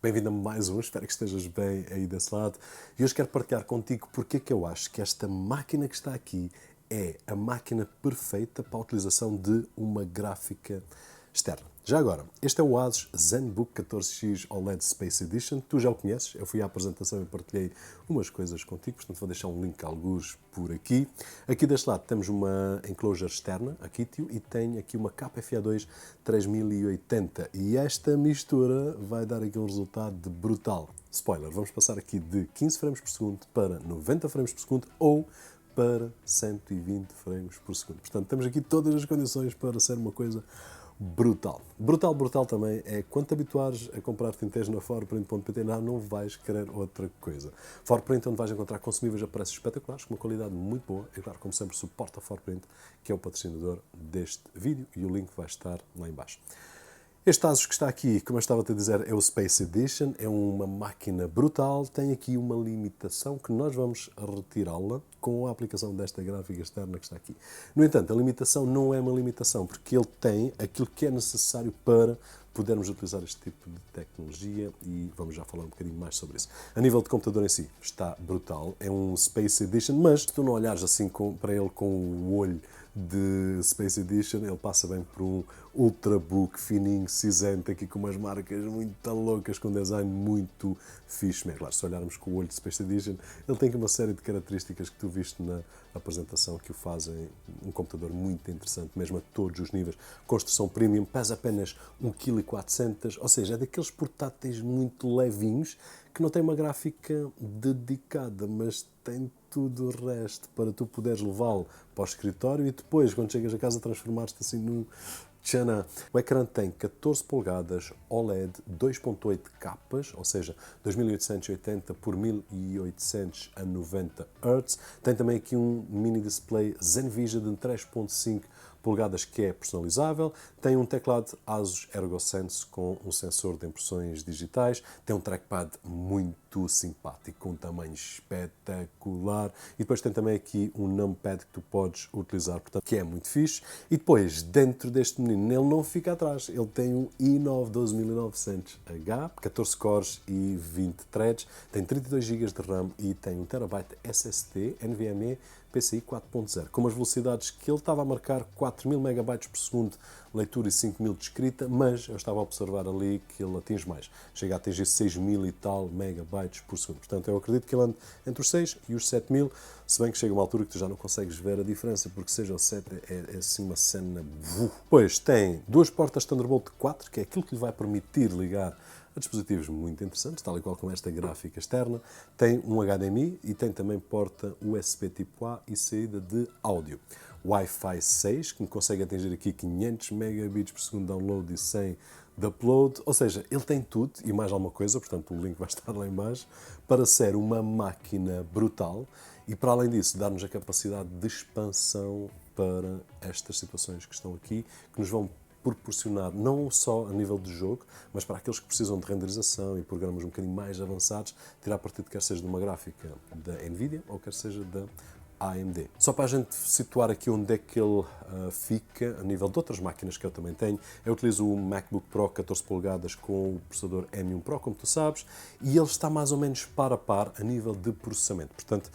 Bem-vindo a mais um, espero que estejas bem aí desse lado. E hoje quero partilhar contigo porque é que eu acho que esta máquina que está aqui é a máquina perfeita para a utilização de uma gráfica externa. Já agora, este é o Asus ZenBook 14X OLED Space Edition. Tu já o conheces, eu fui à apresentação e partilhei umas coisas contigo, portanto vou deixar um link algures por aqui. Aqui deste lado temos uma enclosure externa, a Kitio, e tem aqui uma KFA2 3080. E esta mistura vai dar aqui um resultado de brutal. Spoiler, vamos passar aqui de 15 frames por segundo para 90 frames por segundo ou para 120 frames por segundo. Portanto, temos aqui todas as condições para ser uma coisa brutal. Brutal também é quando te habituares a comprar tintéis na forprint.pt, não vais querer outra coisa. Forprint, onde vais encontrar consumíveis a preços espetaculares, com uma qualidade muito boa, e claro, como sempre, suporta a Forprint, que é o patrocinador deste vídeo, e o link vai estar lá em baixo. Este Asus que está aqui, como eu estava a dizer, é o Space Edition, é uma máquina brutal, tem aqui uma limitação que nós vamos retirá-la com a aplicação desta gráfica externa que está aqui. No entanto, a limitação não é uma limitação, porque ele tem aquilo que é necessário para podermos utilizar este tipo de tecnologia e vamos já falar um bocadinho mais sobre isso. A nível de computador em si, está brutal, é um Space Edition, mas se tu não olhares assim para ele com o olho de Space Edition, ele passa bem por um Ultrabook fininho, cinzento, aqui com umas marcas muito loucas, com um design muito fixe mesmo. Claro, se olharmos com o olho de Space Edition, ele tem aqui uma série de características que tu viste na apresentação que o fazem um computador muito interessante, mesmo a todos os níveis. Construção premium, pesa apenas 1,4 kg, ou seja, é daqueles portáteis muito levinhos que não tem uma gráfica dedicada, mas tem tudo o resto para tu poderes levá-lo para o escritório e depois, quando chegas a casa, transformar-te assim num tchanã. O ecrã tem 14 polegadas OLED 2.8 capas, ou seja, 2880 por 1890 Hz. Tem também aqui um mini display ZenVision de 3.5 polegadas que é personalizável, tem um teclado Asus ErgoSense com um sensor de impressões digitais, tem um trackpad muito simpático, com um tamanho espetacular, e depois tem também aqui um numpad que tu podes utilizar, portanto, que é muito fixe. E depois, dentro deste menino, ele não fica atrás, ele tem um i9 12900H, 14 cores e 20 threads, tem 32 GB de RAM e tem 1 TB SSD NVMe PCI 4.0, com as velocidades que ele estava a marcar, 4000 MB por segundo leitura e 5000 de escrita, mas eu estava a observar ali que ele atinge mais, chega a atingir 6000 e tal megabytes por segundo. Portanto, eu acredito que ele anda entre os 6 e os 7000, se bem que chega uma altura que tu já não consegues ver a diferença, porque 6 ou 7 é assim uma cena. Depois tem duas portas Thunderbolt 4, que é aquilo que lhe vai permitir ligar a dispositivos muito interessantes, tal e qual como esta gráfica externa. Tem um HDMI e tem também porta USB tipo A e saída de áudio. Wi-Fi 6, que consegue atingir aqui 500 megabits por segundo de download e 100 de upload, ou seja, ele tem tudo e mais alguma coisa, portanto o link vai estar lá em baixo, para ser uma máquina brutal e, para além disso, dar-nos a capacidade de expansão para estas situações que estão aqui, que nos vão proporcionar, não só a nível de jogo, mas para aqueles que precisam de renderização e programas um bocadinho mais avançados, tirar partido quer seja de uma gráfica da Nvidia ou quer seja da AMD. Só para a gente situar aqui onde é que ele fica, a nível de outras máquinas que eu também tenho, eu utilizo o MacBook Pro 14 polegadas com o processador M1 Pro, como tu sabes, e ele está mais ou menos par a par a nível de processamento. Portanto,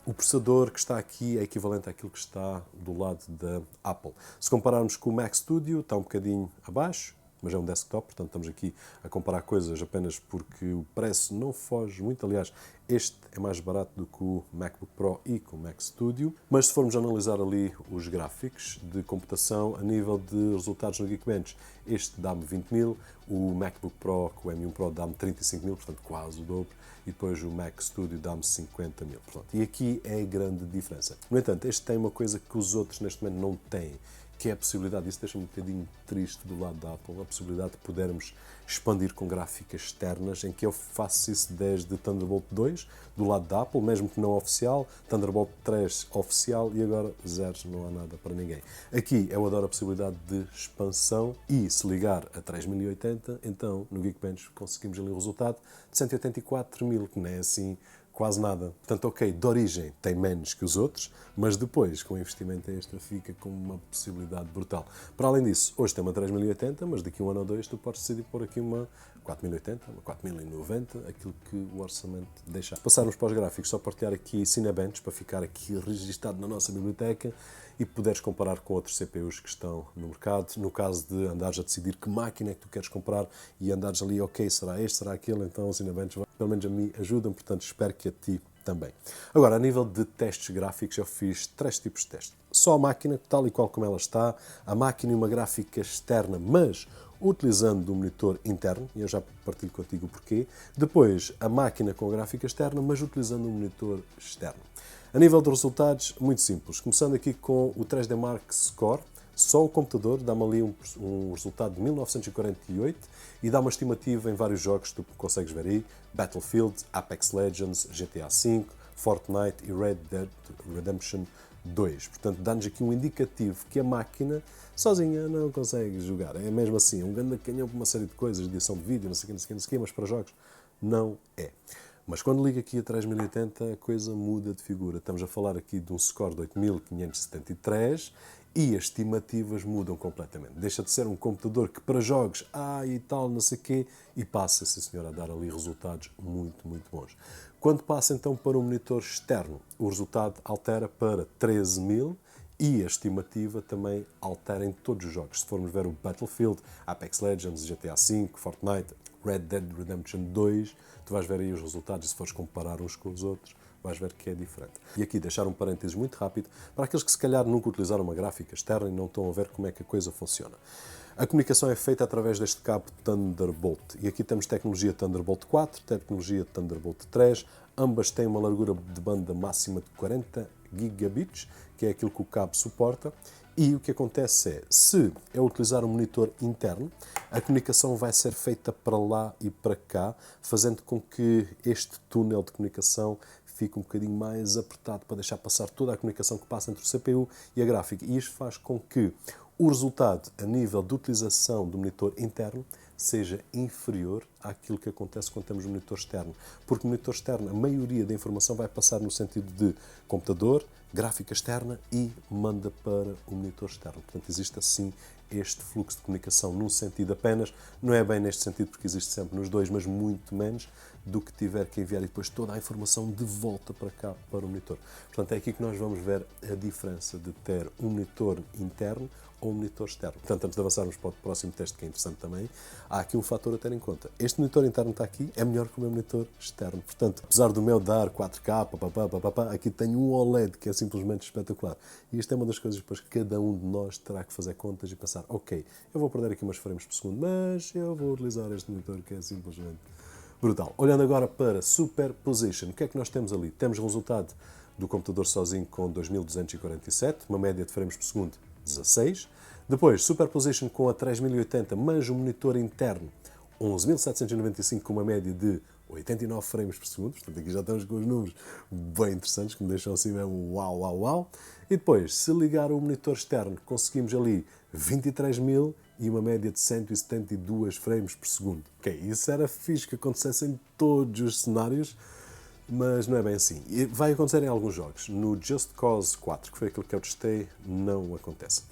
o processador que está aqui é equivalente àquilo que está do lado da Apple. Se compararmos com o Mac Studio, está um bocadinho abaixo, mas é um desktop, portanto estamos aqui a comparar coisas apenas porque o preço não foge muito. Aliás, este é mais barato do que o MacBook Pro e com o Mac Studio. Mas se formos analisar ali os gráficos de computação a nível de resultados no Geekbench, este dá-me 20.000, o MacBook Pro com o M1 Pro dá-me 35.000, portanto quase o dobro, e depois o Mac Studio dá-me 50.000. Portanto, e aqui é a grande diferença. No entanto, este tem uma coisa que os outros neste momento não têm, que é a possibilidade, isso deixa-me um bocadinho triste do lado da Apple, a possibilidade de podermos expandir com gráficas externas, em que eu faço isso desde Thunderbolt 2, do lado da Apple, mesmo que não oficial, Thunderbolt 3 oficial e agora zeros, não há nada para ninguém. Aqui eu adoro a possibilidade de expansão e se ligar a 3080, então no Geekbench conseguimos ali o resultado de 184.000, que não é assim quase nada. Portanto, ok, de origem tem menos que os outros, mas depois, com o investimento extra, fica com uma possibilidade brutal. Para além disso, hoje tem uma 3080, mas daqui a um ano ou dois tu podes decidir pôr aqui uma 4080, uma 4090, aquilo que o orçamento deixa. Se passarmos para os gráficos, só partilhar aqui Cinebench para ficar aqui registado na nossa biblioteca e poderes comparar com outros CPUs que estão no mercado. No caso de andares a decidir que máquina é que tu queres comprar e andares ali, ok, será este, será aquele, então o Cinebench, pelo menos a mim, ajudam, portanto espero que a ti também. Agora, a nível de testes gráficos, eu fiz 3 tipos de testes. Só a máquina, tal e qual como ela está, a máquina e uma gráfica externa, mas utilizando o monitor interno, e eu já partilho contigo o porquê. Depois, a máquina com a gráfica externa, mas utilizando o monitor externo. A nível de resultados, muito simples. Começando aqui com o 3D Mark Score, só o computador dá-me ali um resultado de 1948 e dá uma estimativa em vários jogos que tu consegues ver aí: Battlefield, Apex Legends, GTA V, Fortnite e Red Dead Redemption 2. Portanto, dá-nos aqui um indicativo que a máquina sozinha não consegue jogar. É mesmo assim, um grande canhão para uma série de coisas, de edição de vídeo, não sei o que, mas para jogos não é. Mas quando liga aqui a 3080, a coisa muda de figura. Estamos a falar aqui de um score de 8573 e as estimativas mudam completamente. Deixa de ser um computador que para jogos, e tal, não sei o quê, e passa, sim senhor, a dar ali resultados muito, muito bons. Quando passa então para um monitor externo, o resultado altera para 13.000 e a estimativa também altera em todos os jogos. Se formos ver o Battlefield, Apex Legends, GTA V, Fortnite, Red Dead Redemption 2, tu vais ver aí os resultados e se fores comparar uns com os outros, vais ver que é diferente. E aqui deixar um parênteses muito rápido para aqueles que se calhar nunca utilizaram uma gráfica externa e não estão a ver como é que a coisa funciona. A comunicação é feita através deste cabo Thunderbolt. E aqui temos tecnologia Thunderbolt 4, tecnologia Thunderbolt 3. Ambas têm uma largura de banda máxima de 40 gigabits, que é aquilo que o cabo suporta. E o que acontece é, se eu utilizar um monitor interno, a comunicação vai ser feita para lá e para cá, fazendo com que este túnel de comunicação fique um bocadinho mais apertado para deixar passar toda a comunicação que passa entre o CPU e a gráfica. E isto faz com que o resultado a nível de utilização do monitor interno seja inferior àquilo que acontece quando temos um monitor externo. Porque no monitor externo a maioria da informação vai passar no sentido de computador, gráfica externa e manda para o monitor externo. Portanto, existe assim este fluxo de comunicação num sentido apenas, não é bem neste sentido porque existe sempre nos dois, mas muito menos do que tiver que enviar e depois toda a informação de volta para cá, para o monitor. Portanto, é aqui que nós vamos ver a diferença de ter um monitor interno ou um monitor externo. Portanto, antes de avançarmos para o próximo teste, que é interessante também, há aqui um fator a ter em conta. Este monitor interno está aqui, é melhor que o meu monitor externo. Portanto, apesar do meu dar 4K, aqui tenho um OLED que é simplesmente espetacular. E isto é uma das coisas depois que cada um de nós terá que fazer contas e pensar, ok, eu vou perder aqui umas frames por segundo, mas eu vou utilizar este monitor que é simplesmente brutal. Olhando agora para Superposition, o que é que nós temos ali? Temos o resultado do computador sozinho com 2247, uma média de frames por segundo 16. Depois, Superposition com a 3080, mas o monitor interno 11.795 com uma média de 89 frames por segundo. Portanto, aqui já estamos com os números bem interessantes, que me deixam assim mesmo uau, uau, uau. E depois, se ligar o monitor externo, conseguimos ali 23.000 e uma média de 172 frames por segundo. Ok, isso era fixe que acontecesse em todos os cenários, mas não é bem assim. E vai acontecer em alguns jogos. No Just Cause 4, que foi aquele que eu testei, não acontece.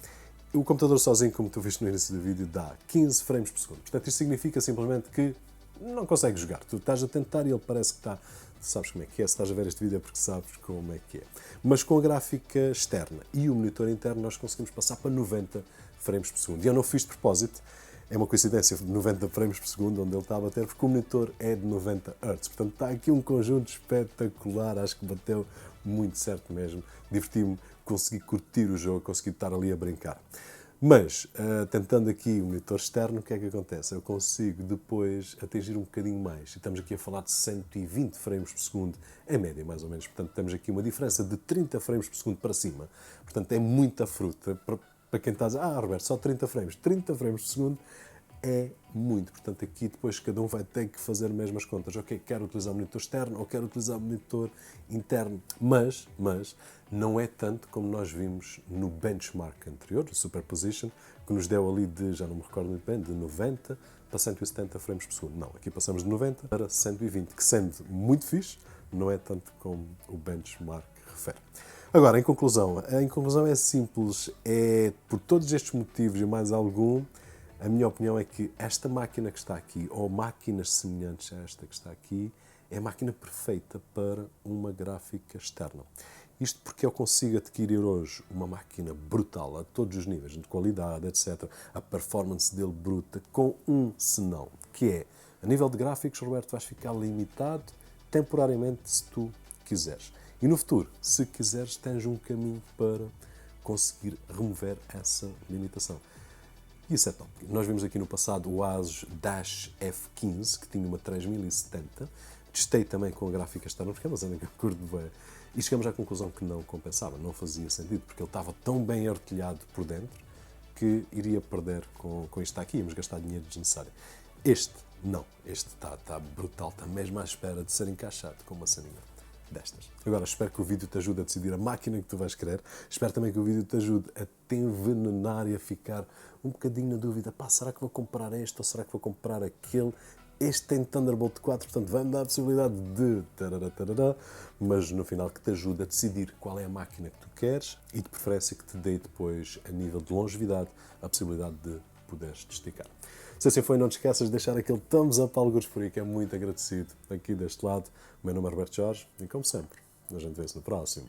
O computador sozinho, como tu viste no início do vídeo, dá 15 frames por segundo. Portanto, isto significa simplesmente que não consegues jogar. Tu estás a tentar e ele parece que está... Tu sabes como é que é. Se estás a ver este vídeo é porque sabes como é que é. Mas com a gráfica externa e o monitor interno, nós conseguimos passar para 90 frames por segundo. E eu não fiz de propósito. É uma coincidência de 90 frames por segundo onde ele está a bater, porque o monitor é de 90 Hz. Portanto, está aqui um conjunto espetacular. Acho que bateu muito certo mesmo. Diverti-me, consegui curtir o jogo, consegui estar ali a brincar. Mas, tentando aqui o monitor externo, o que é que acontece? Eu consigo depois atingir um bocadinho mais. E estamos aqui a falar de 120 frames por segundo, em média, mais ou menos. Portanto, temos aqui uma diferença de 30 frames por segundo para cima. Portanto, é muita fruta. Para quem está a dizer, Roberto, só 30 frames. 30 frames por segundo é muito. Portanto, aqui depois cada um vai ter que fazer mesmo as contas. Ok, quero utilizar o monitor externo ou quero utilizar o monitor interno. Mas não é tanto como nós vimos no benchmark anterior, o Superposition, que nos deu ali de, já não me recordo muito bem, de 90 para 170 frames por segundo. Não, aqui passamos de 90 para 120, que sendo muito fixe, não é tanto como o benchmark refere. Agora, a conclusão é simples, é por todos estes motivos e mais algum, A minha opinião é que esta máquina que está aqui, ou máquinas semelhantes a esta que está aqui, é a máquina perfeita para uma gráfica externa. Isto porque eu consigo adquirir hoje uma máquina brutal a todos os níveis, de qualidade, etc. A performance dele bruta, com um senão, que é, a nível de gráficos, Roberto, vais ficar limitado temporariamente se tu quiseres. E no futuro, se quiseres, tens um caminho para conseguir remover essa limitação. E isso é top. Nós vimos aqui no passado o ASUS Dash F15, que tinha uma 3070. Testei também com a gráfica externa, porque é uma cena que eu curto bem. E chegamos à conclusão que não compensava, não fazia sentido, porque ele estava tão bem artilhado por dentro que iria perder com isto aqui, íamos gastar dinheiro desnecessário. Este, não. Este está brutal, está mesmo à espera de ser encaixado com uma ceninha destas. Agora, espero que o vídeo te ajude a decidir a máquina que tu vais querer. Espero também que o vídeo te ajude a te envenenar e a ficar um bocadinho na dúvida. Pá, será que vou comprar este ou será que vou comprar aquele? Este tem Thunderbolt 4, portanto vai-me dar a possibilidade de tarará, mas no final que te ajude a decidir qual é a máquina que tu queres e de preferência que te dê depois, a nível de longevidade, a possibilidade de poderes te esticar. Se assim foi, não te esqueças de deixar aquele thumbs up algures por aí, que é muito agradecido aqui deste lado. O meu nome é Roberto Jorge e, como sempre, a gente vê-se no próximo.